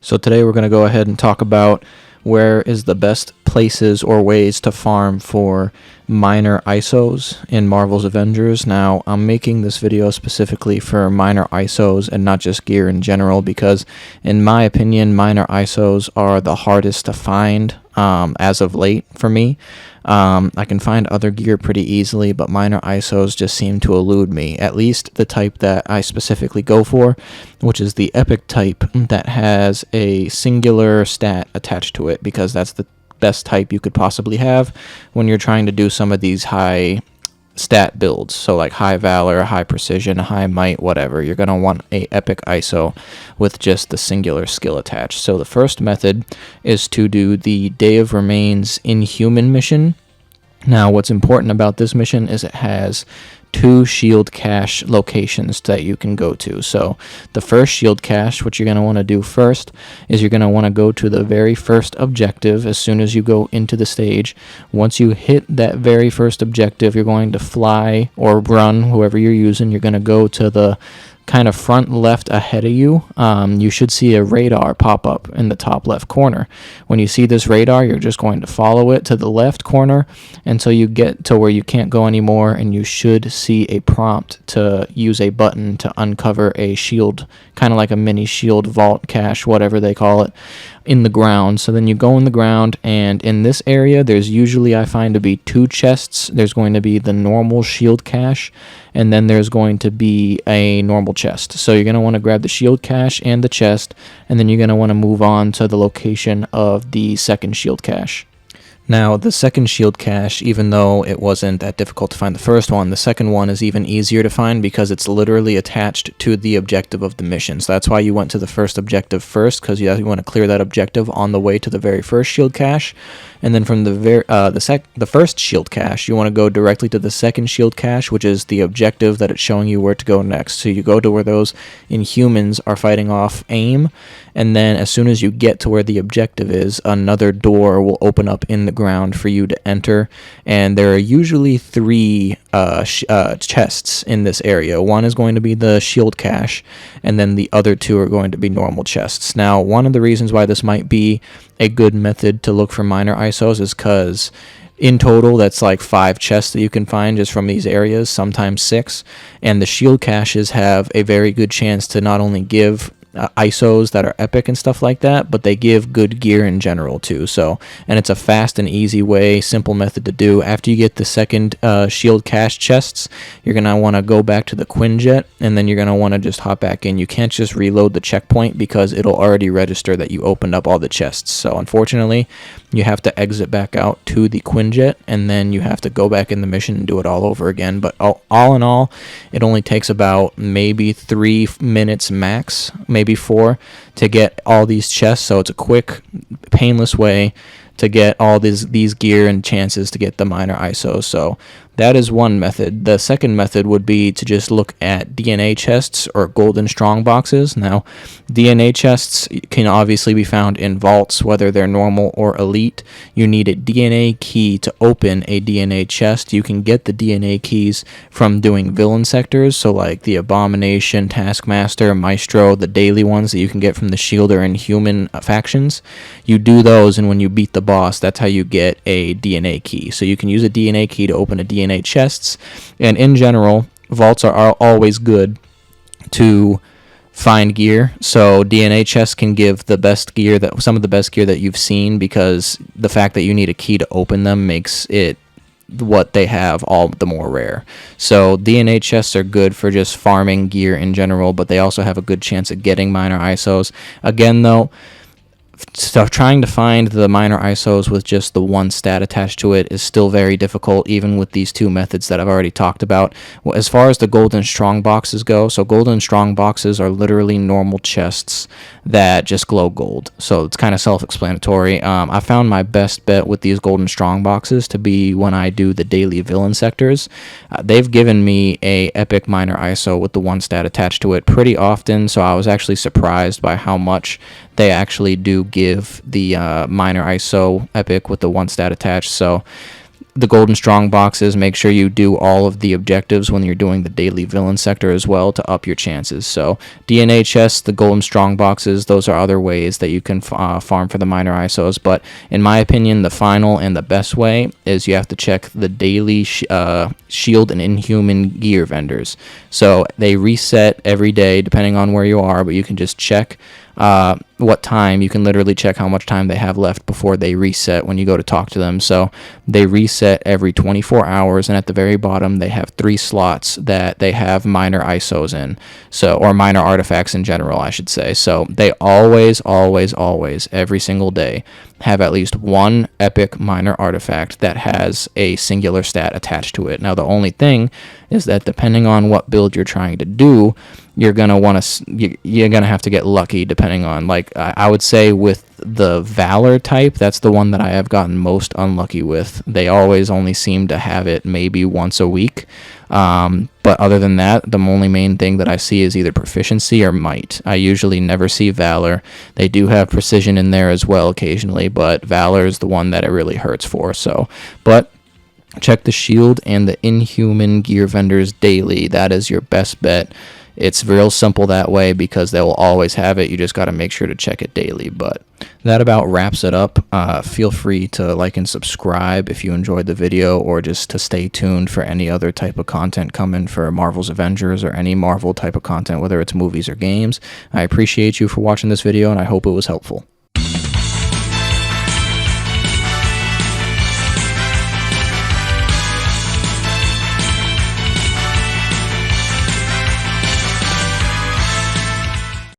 So today we're going to go ahead and talk about where is the best places or ways to farm for minor ISOs in Marvel's Avengers. Now, I'm making this video specifically for minor ISOs and not just gear in general because, in my opinion, minor ISOs are the hardest to find as of late for me. I can find other gear pretty easily, but minor ISOs just seem to elude me, at least the type that I specifically go for, which is the epic type that has a singular stat attached to it, because that's the best type you could possibly have when you're trying to do some of these high stat builds. So like high valor, high precision, high might, whatever. You're going to want a epic ISO with just the singular skill attached. So the first method is to do the Day of Remains Inhuman mission. Now, what's important about this mission is it has 2 shield cache locations that you can go to. So the first shield cache, what you're going to want to do first is you're going to want to go to the very first objective as soon as you go into the stage. Once you hit that very first objective, you're going to fly or run, whoever you're using. You're going to go to the kind of front left ahead of you. You should see a radar pop up in the top left corner. When you see this radar, you're just going to follow it to the left corner until you get to where you can't go anymore, and you should see a prompt to use a button to uncover a shield, kind of like a mini shield vault cache, whatever they call it, in the ground. So then you go in the ground, and in this area there's usually, I find, to be 2 chests. There's going to be the normal shield cache, and then there's going to be a normal chest. So you're going to want to grab the shield cache and the chest, and then you're going to want to move on to the location of the second shield cache. Now, the second shield cache, even though it wasn't that difficult to find the first one, the second one is even easier to find because it's literally attached to the objective of the mission. So that's why you went to the first objective first, because you want to clear that objective on the way to the very first shield cache. And then from the first shield cache, you want to go directly to the second shield cache, which is the objective that it's showing you where to go next. So you go to where those Inhumans are fighting off AIM, and then as soon as you get to where the objective is, another door will open up in the ground for you to enter. And there are usually 3 chests in this area. One is going to be the shield cache, and then the other 2 are going to be normal chests. Now, one of the reasons why this might be a good method to look for minor ISOs is because in total, that's like 5 chests that you can find just from these areas, sometimes 6. And the shield caches have a very good chance to not only give ISOs that are epic and stuff like that, but they give good gear in general too. So, and it's a fast and easy way, simple method to do. After you get the second shield cache chests, you're going to want to go back to the Quinjet, and then you're going to want to just hop back in. You can't just reload the checkpoint because it'll already register that you opened up all the chests. So unfortunately, you have to exit back out to the Quinjet, and then you have to go back in the mission and do it all over again. But all in all, it only takes about maybe 3 minutes max, maybe 4, to get all these chests. So it's a quick, painless way to get all these gear and chances to get the minor ISO. So that is one method. The second method would be to just look at DNA chests or golden strong boxes. Now, DNA chests can obviously be found in vaults, whether they're normal or elite. You need a DNA key to open a DNA chest. You can get the DNA keys from doing villain sectors, so like the Abomination, Taskmaster, Maestro, the daily ones that you can get from the Shielder and Human factions. You do those, and when you beat the boss, that's how you get a DNA key. So you can use a DNA key to open a DNA chests, and in general, vaults are always good to find gear. So DNA chests can give the best gear, that some of the best gear that you've seen, because the fact that you need a key to open them makes it what they have all the more rare. So DNA chests are good for just farming gear in general, but they also have a good chance of getting minor ISOs. Again, though, so trying to find the minor ISOs with just the 1 stat attached to it is still very difficult, even with these 2 methods that I've already talked about. Well, as far as the golden strong boxes go, so golden strong boxes are literally normal chests that just glow gold. So it's kind of self-explanatory. I found my best bet with these golden strong boxes to be when I do the daily villain sectors. They've given me a epic minor ISO with the 1 stat attached to it pretty often, so I was actually surprised by how much they actually do give the minor ISO epic with the 1 stat attached. So the golden strong boxes, make sure you do all of the objectives when you're doing the daily villain sector as well to up your chances. So DNA chests, the golden strong boxes, those are other ways that you can farm for the minor ISOs. But in my opinion, the final and the best way is you have to check the daily shield and inhuman gear vendors. So they reset every day depending on where you are, but you can just check what time. You can literally check how much time they have left before they reset when you go to talk to them. So they reset every 24 hours, and at the very bottom they have 3 slots that they have minor ISOs in, so, or minor artifacts in general, I should say. So they always every single day have at least one epic minor artifact that has a singular stat attached to it. Now the only thing is that depending on what build you're trying to do, you're gonna have to get lucky depending on, like, I would say with the Valor type, that's the one that I have gotten most unlucky with. They always only seem to have it maybe once a week. But other than that, the only main thing that I see is either proficiency or might. I usually never see Valor. They do have precision in there as well occasionally, but Valor is the one that it really hurts for. So, but check the shield and the inhuman gear vendors daily. That is your best bet. It's real simple that way because they will always have it. You just got to make sure to check it daily. But that about wraps it up. Feel free to like and subscribe if you enjoyed the video, or just to stay tuned for any other type of content coming for Marvel's Avengers or any Marvel type of content, whether it's movies or games. I appreciate you for watching this video, and I hope it was helpful.